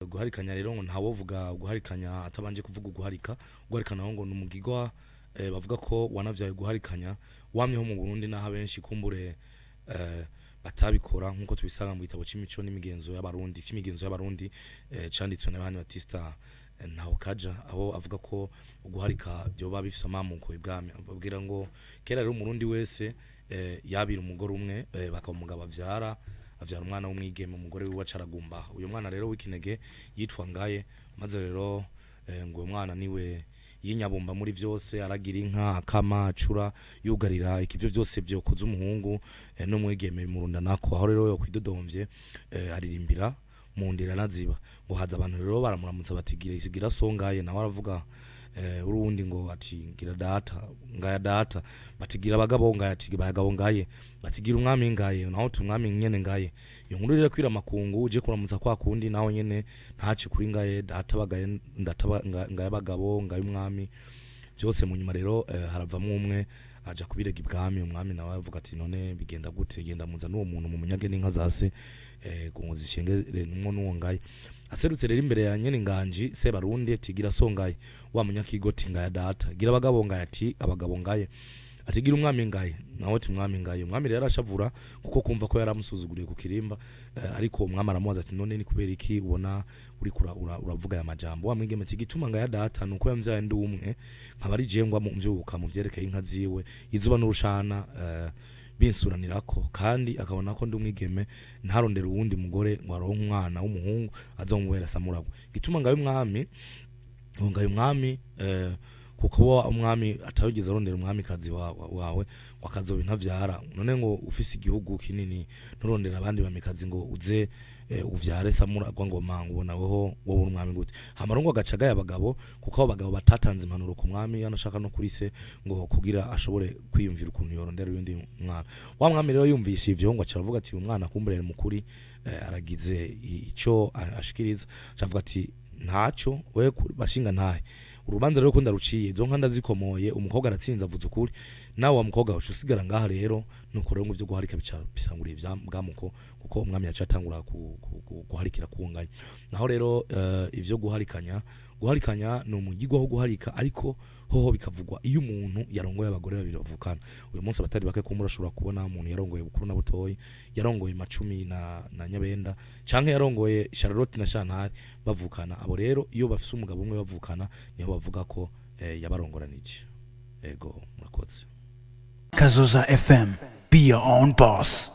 guharikanya rero ngo ntawovuga guharikanya atabanje kuvuga guharikana ngo numugigwa bavuga ko wanavyaye guharikanya wamyeho mu Burundi naho benshi kumbure batabikora nkuko tubisanga mu gitabo c'imico n'imigenzo y'abarundi canditswe na Yohani Batista ntaho kaja aho avuga ko guharika byo babifisa amamuko ibwami ababwira ngo kera rero umurundi wese yabira umugore umwe bakamugaba avyara umwana w'umwigeme umugore wiwe acaragumba uyo mwana rero w'ikinege yitwa Ngaye maze rero ngo umwana niwe yinyabumba muri vyose aragira inka akama acura yugarira ikivyo vyose byo kuza umuhungu n'umwigeme bimurunda nako aho rero yo kwidodomvye aririmbira mu ndira naziba ngo haza abantu rero baramuramutsa batigira isigira so Ngaye nawe aravuga urundi ngo ati ngira data Ngaya data batigira abagabo Ngaye ati bagabo Ngaye batigira umwami Ngaye naho tumwami nyene Ngaye iyo nkuru rero kwira makungu uje kuramutsa kwa kundi naho nyene ntaci kuri Ngaye data bagaye ndataba Ngaye bagabo Ngaye umwami byose mu nyuma rero haravamo umwe aja kubirega ibwami umwami nawe avuga ati none bigenda gute genda muza n'uwo muntu mu munyage n'inka zase kumuzishengere n'uwo Ngaye aserutse rero imbere ya nyene nganji se barundi tigira so Ngaye wa munyakigoti Ngaya data gira abagabo Ngaye ati abagabo Ngaye atigira umwami Ngaye nawe ati umwami Ngaye umwami rero arashavura kuko kumva ko yaramusuzuguriye ku kirimba ariko umwami aramubaza ati none ni kubera iki ubona uri uravuga ya majambo wa mwigeme ati gituma Ngaya data nuko yamvyaye ndi umwe nkabari jengwa mu mvyuka mu vyerekeye inka ziwe izuba n'urushana binsuranirako kandi akabona ko ndi umwigeme ntarondera uwundi mugore ngo aronke umwana w'umuhungu azomubera samuragwe gituma Ngaye umwami kuko umwami atarugeze arondera umwami kazi wawe wakazoba intavyara none ngo ufise igihugu kinini nturondera abandi bamikazi ngo uze uvyare samuragwa ngo mangu ubona weho wowe umwami gute hamarongo agacagaye abagabo kuko abagabo batatanze impanuro ku mwami yanashaka no kuri se ngo kugira ashobore kwiyumvira ukuntu yorondera undi mwana wa mwami rero yumvisha ivyo ngo acaravuga ati uyu mwana kumburere mukuri aragize ico ashikiriza avuga ati ntaco we bashinga ntahe urubanza rero ko ndaruciye zo nkanda zikomoye umukobwa aratsinza avuze ukuri nawe wa mukobwa usigara ngaha rero nuko rero ngo byo guharika bisanguriye bwamuko kuko umwami yacatangura guharikira kuunganya naho rero ivyo guharikanya no mugigwa ho guharika ariko hoho bikavugwa iyo umuntu yarongoye abagore babiri bavukana uyu munsi abatari bake ko murashobora kubona umuntu yarongoye bukuru na butoyi yarongoye macumi na Nyabenda canke yarongoye Charlotte na Shantari bavukana abo rero iyo bafise umugabo umwe bavukana niho bavuga ko yabarongoranije ego murakoze Kazoza FM, be your own boss.